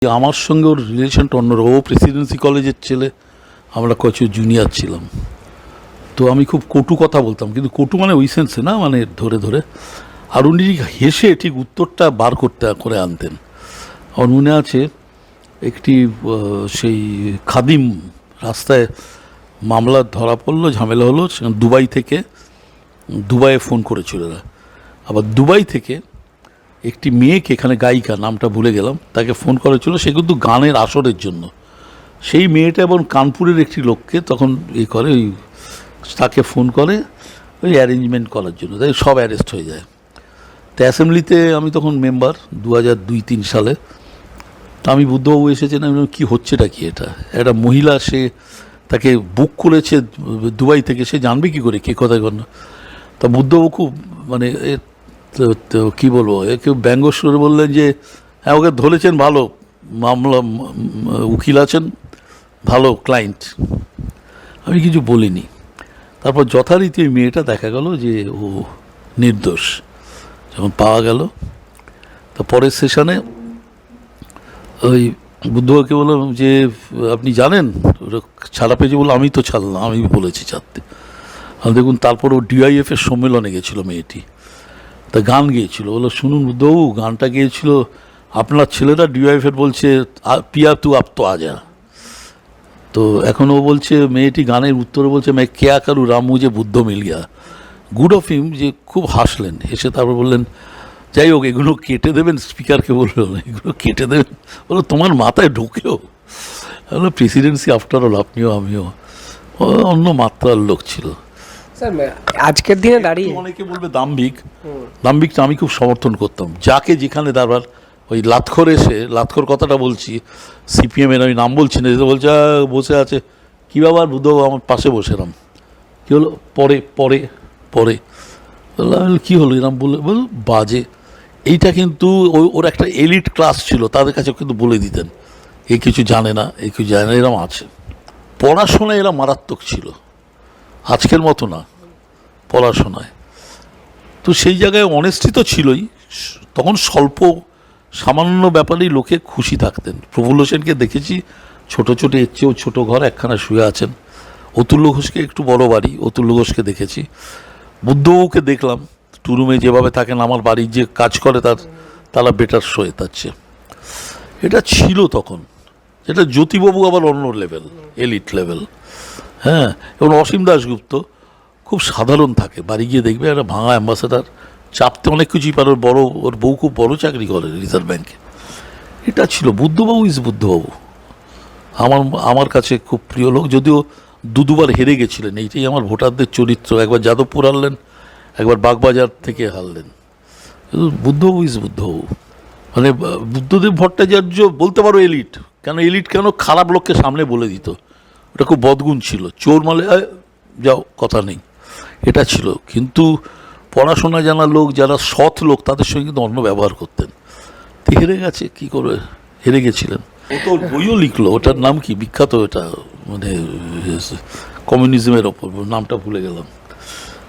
আমার সঙ্গে ওর রিলেশনটা অন্যরকম। ও প্রেসিডেন্সি কলেজের ছেলে, আমরা কয়েকজন জুনিয়র ছিলাম। তো আমি খুব কটু কথা বলতাম, কিন্তু কটু মানে ওই সেন্সে না, মানে ধরে ধরে। আর উনি হেসে ঠিক উত্তরটা বার করে আনতেন। আমার মনে আছে একটি সেই খাদিম রাস্তায় মামলা ধরা পড়লো, ঝামেলা হলো, সেখানে দুবাইয়ে ফোন করেছিল এরা। আবার দুবাই থেকে একটি মেয়েকে, এখানে গায়িকা, নামটা ভুলে গেলাম, তাকে ফোন করেছিল, সে কিন্তু গানের আসরের জন্য। সেই মেয়েটা এবং কানপুরের একটি লোককে তখন করে, ওই তাকে ফোন করে ওই অ্যারেঞ্জমেন্ট করার জন্য, তাই সব অ্যারেস্ট হয়ে যায়। তো অ্যাসেম্বলিতে আমি তখন মেম্বার 2002-03 সালে। তা আমি বুদ্ধবাবু এসেছেন, আমি কী হচ্ছেটা কি, এটা একটা মহিলা, সে তাকে বুক করেছে দুবাই থেকে, সে জানবে কী করে কে কোথায় কর। তা বুদ্ধবাবু খুব মানে তো কী বলবো, কেউ ব্যঙ্গস্বরে বললেন যে হ্যাঁ ওকে ধরেছেন, ভালো মামলা, উকিল আছেন, ভালো ক্লায়েন্ট। আমি কিছু বলিনি। তারপর যথারীতি ওই মেয়েটা দেখা গেল যে ও নির্দোষ যখন পাওয়া গেল। তা পরের সেশনে ওই বুদ্ধবাবুকে বললাম যে আপনি জানেন ওরা ছাড়া পেয়েছে? বললো আমি তো ছাড়লাম, আমি বলেছি ছাড়তে। আর দেখুন, তারপর ও ডিআইএফের সম্মেলনে গেছিলো মেয়েটি, তা গান গেয়েছিল। বললো শুনুন বুদ্ধবাবু, গানটা গেয়েছিল আপনার ছেলেরা ডিআইএফের, বলছে পিয়া তু আপ তো আজা। তো এখন ও বলছে, মেয়েটি গানের উত্তরে বলছে मैं क्या करूँ राम मुझे বুদ্ধ মিল গিয়া। গুড অফ হিম, যে খুব হাসলেন, এসে তারপর বললেন যাই হোক এগুলো কেটে দেবেন, স্পিকারকে বললো এগুলো কেটে দেবেন। বললো তোমার মাথায় ঢুকেও? বললো প্রেসিডেন্সি আফটার অল, আপনিও আমিও। অন্য মাত্রার লোক ছিল। স্যার আজকের দিনে দাঁড়িয়ে অনেকে বলবে দাম্ভিকটা আমি খুব সমর্থন করতাম। যাকে যেখানে দাঁড়াবার, ওই লাতখর কথাটা বলছি, সিপিএমের আমি নাম বলছি না, যেটা বলছে বসে আছে কী ব্যাপার বুদ্ধবাবু আমার পাশে বসেলাম, কী হলো, পরে পরে পরে বললাম কী হলো এরম বল বাজে। এইটা কিন্তু ওর একটা এলিট ক্লাস ছিল, তাদের কাছে কিন্তু বলে দিতেন এ কিছু জানে না, এরম আছে। পড়াশোনায় এরা মারাত্মক ছিল, আজকের মতো না পড়াশোনায়। তো সেই জায়গায় অনেস্টি তো ছিলই। তখন সামান্য ব্যাপারেই লোকে খুশি থাকতেন। প্রফুল্ল সেনকে দেখেছি ছোটো ছোটো, এর চেয়েও ছোটো ঘর, একখানা শুয়ে আছেন। অতুল্য ঘোষকে একটু বড় বাড়ি, অতুল্য ঘোষকে দেখেছি। বুদ্ধবাবুকে দেখলাম টুরুমে যেভাবে থাকেন, আমার বাড়ির যে কাজ করে তারা বেটার শোয়ে তার চেয়ে। এটা ছিল তখন। যেটা জ্যোতিবাবু আবার অন্য লেভেল, এলিট লেভেল। হ্যাঁ, এবং অসীম দাশগুপ্ত খুব সাধারণ থাকে, বাড়ি গিয়ে দেখবে একটা ভাঙা অ্যাম্বাসেডার, চাপতে অনেক কিছুই পারে। ওর বউ খুব বড় চাকরি করে রিজার্ভ ব্যাংকে। এটা ছিল বুদ্ধবাবু ইজ বুদ্ধবাবু। আমার কাছে খুব প্রিয় লোক, যদিও দুবার হেরে গেছিলেন। এইটাই আমার ভোটারদের চরিত্র, একবার যাদবপুর হারলেন, একবার বাগবাজার থেকে হারলেন। কিন্তু বুদ্ধবাবু ইজ বুদ্ধবাবু। মানে বুদ্ধদেব ভট্টাচার্য বলতে পারো এলিট, কেন খারাপ লোককে সামনে বলে দিত, ওটা খুব বদগুণ ছিল। চোর মালে যাও, কথা নেই, এটা ছিল। কিন্তু পড়াশোনা জানা লোক, যারা সৎ লোক, তাদের সঙ্গে কিন্তু অন্য ব্যবহার করতেন। তো হেরে গেছে, কী করে হেরে গেছিলেন। ও তো বইও লিখলো, ওটার নাম কি বিখ্যাত, এটা মানে কমিউনিজমের ওপর, নামটা ভুলে গেলাম।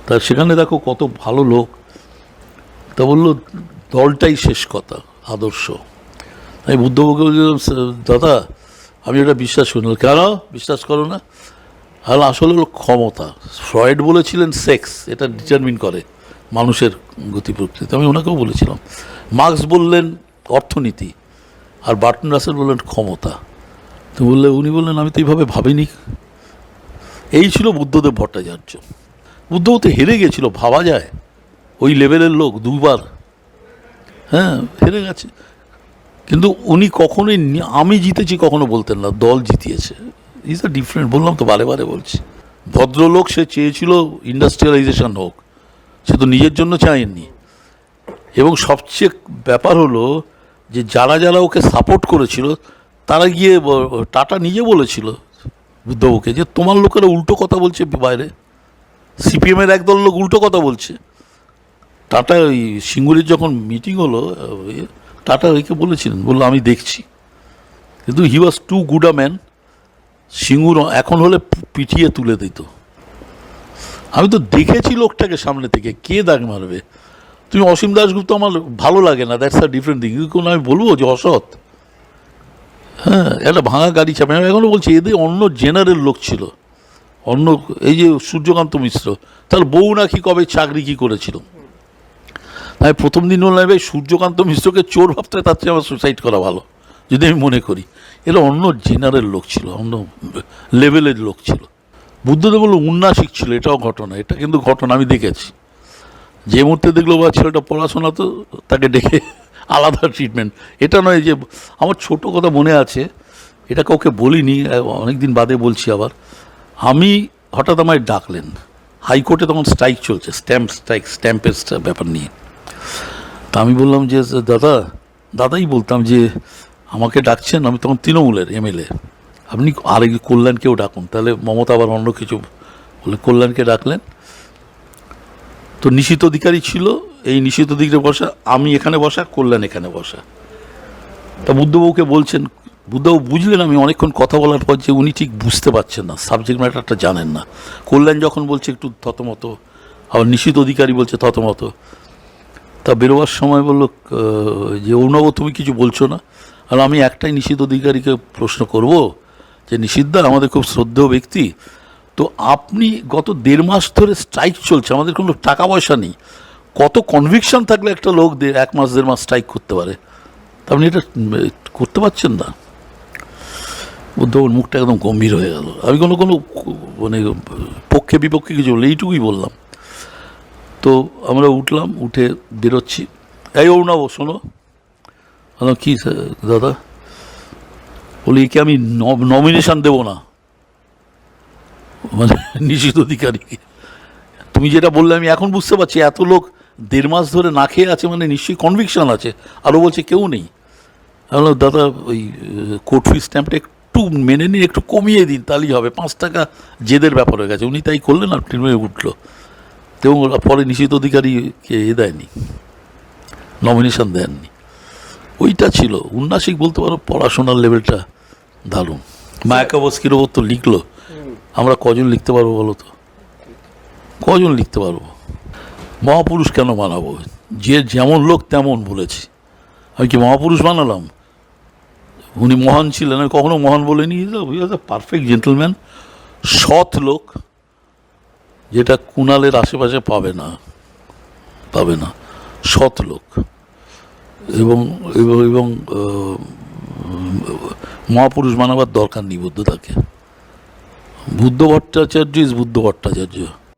তা সেখানে দেখো কত ভালো লোক। তা বললো দলটাই শেষ কথা, আদর্শ। আমি বুদ্ধবাবুকে বলছিলাম দাদা আমি এটা বিশ্বাস করি না। কেন বিশ্বাস করো না? আর আসলে হলো ক্ষমতা। ফ্রয়েড বলেছিলেন সেক্স এটা ডিটারমিন করে মানুষের গতি প্রকৃতি, আমি ওনাকেও বলেছিলাম। মার্কস বললেন অর্থনীতি, আর বার্টন রাসেল বললেন ক্ষমতা। তো উনি বললেন আমি তো এইভাবে ভাবিনি। এই ছিল বুদ্ধদেব ভট্টাচার্য। বুদ্ধদেব তো হেরে গেছিল, ভাবা যায়? ওই লেভেলের লোক দুবার, হ্যাঁ হেরে গেছে। কিন্তু উনি কখনোই আমি জিতেছি কখনো বলতেন না, দল জিতিয়েছে। ইজ আ ডিফারেন্ট, বললাম তো, বারে বারে বলছি। ভদ্রলোক, সে চেয়েছিল ইন্ডাস্ট্রিয়ালাইজেশন হোক, সে তো নিজের জন্য চায়নি। এবং সবচেয়ে ব্যাপার হলো যে যারা ওকে সাপোর্ট করেছিল, তারা গিয়ে টাটা নিজে বলেছিল বুদ্ধবাবুকে যে তোমার লোকেরা উল্টো কথা বলছে বাইরে, সিপিএমের একদল লোক উল্টো কথা বলছে। টাটা ওই সিঙ্গুরের যখন মিটিং হলো, টাটা ওইকে বলেছিলেন, বললো আমি দেখছি। কিন্তু he was too good a man. Singur এখন হলে পিটিয়ে তুলে দিত। আমি তো দেখেছি লোকটাকে সামনে থেকে, কে দাগ মারবে? তুমি অসীম দাশগুপ্ত আমার ভালো লাগে না, দ্যাটস আ ডিফারেন্ট থিং। কিন্তু আমি বলবো যে অসৎ, হ্যাঁ, একটা ভাঙা গাড়ি চাপে। আমি এখনও বলছি এদের অন্য জেনারেল লোক ছিল, অন্য এই যে সূর্যকান্ত মিশ্র, তার বউ নাকি কবে চাকরি কি করেছিল। তাই প্রথম দিন বললাম ভাই সূর্যকান্ত মিশ্রকে চোর ভাবতে তার চেয়ে আমার সুসাইড করা ভালো, যদি আমি মনে করি। এরা অন্য জেনারেল লোক ছিল, অন্য লেভেলের লোক ছিল। বুদ্ধদেব বলল উন্নাসিক ছিল, এটাও ঘটনা, এটা কিন্তু ঘটনা আমি দেখেছি। যে মুহূর্তে দেখলো বা ছেলেটা পড়াশোনা, তো তাকে ডেকে আলাদা ট্রিটমেন্ট। এটা নয় যে আমার ছোট কথা মনে আছে, এটা কাউকে বলিনি, অনেক দিন বাদে বলছি আবার। আমি হঠাৎ আমায় ডাকলেন, হাইকোর্টে তখন স্ট্রাইক চলছে, স্ট্যাম্পের ব্যাপার নিয়ে। তা আমি বললাম যে দাদাই বলতাম যে আমাকে ডাকছেন, আমি তখন তৃণমূলের এমএলএ, আপনি আরেক কল্যাণকেও ডাকুন, তাহলে মমতা আবার অন্য কিছু বলে কল্যাণকে ডাকলেন। তো নিশীথ অধিকারী ছিল, এই নিশীথ অধিকারী বসা, আমি এখানে বসা, কল্যাণ এখানে বসা। তা বুদ্ধবাবুকে বলছেন, বুদ্ধবাবু বুঝলেন আমি অনেকক্ষণ কথা বলার পর যে উনি ঠিক বুঝতে পারছেন না, সাবজেক্ট ম্যাটারটা জানেন না। কল্যাণ যখন বলছে একটু থতমত, আবার নিশীথ অধিকারী বলছে থতমত। তা বেরোবার সময় বলল যে অর্ণব তুমি কিছু বলছো না। আর আমি একটাই নিশীথ অধিকারীকে প্রশ্ন করব যে নিশীথদা আমাদের খুব শ্রদ্ধেয় ব্যক্তি, তো আপনি গত 1.5 মাস ধরে স্ট্রাইক চলছে, আমাদের কোনো টাকা পয়সা নেই, কত কনভিকশন থাকলে একটা লোক 1 মাস 1.5 মাস স্ট্রাইক করতে পারে, তা আপনি এটা করতে পারছেন না। বুদ্ধবাবুর মুখটা একদম গম্ভীর হয়ে গেল। আমি কোনো মানে পক্ষে বিপক্ষে কিছু বললে এইটুকুই বললাম। তো আমরা উঠলাম, উঠে বেরোচ্ছি, এই অরুণাব শোনো, কি দাদা, বলি একে আমি নমিনেশন দেবো না, মানে নিশীথ অধিকারীকে। তুমি যেটা বললে আমি এখন বুঝতে পারছি, এত লোক 1.5 মাস ধরে না খেয়ে আছে মানে নিশ্চয়ই কনভিকশন আছে। আরও বলছে কেউ নেই। আমি বললাম দাদা ওই কোর্ট ফি স্ট্যাম্পটা একটু মেনে নিয়ে একটু কমিয়ে দিন, তাহলেই হবে, 5 টাকা জেদের ব্যাপার হয়ে গেছে। উনি তাই করলেন আর ট্রেনে উঠলো। এবং পরে নিশীথ অধিকারীকে দেয়নি, নমিনেশন দেননি। ওইটা ছিল উন্নাসিক বলতে পারো, পড়াশোনার লেভেলটা দারুণ। মায়াকাবস্কির ওপর তো লিখলো, আমরা কজন লিখতে পারবো বলো তো, কজন লিখতে পারবো? মহাপুরুষ কেন বানাবো, যে যেমন লোক তেমন বলেছি। আমি কি মহাপুরুষ বানালাম? উনি মহান ছিলেন, আমি কখনো মহান বলিনি। পারফেক্ট জেন্টলম্যান, সৎ লোক, যেটা কুণালের আশেপাশে পাবে না, সৎ লোক। এবং এবং মহাপুরুষ বানাবার দরকার নেই বুদ্ধ তাকে। বুদ্ধ ভট্টাচার্য ইজ বুদ্ধ ভট্টাচার্য।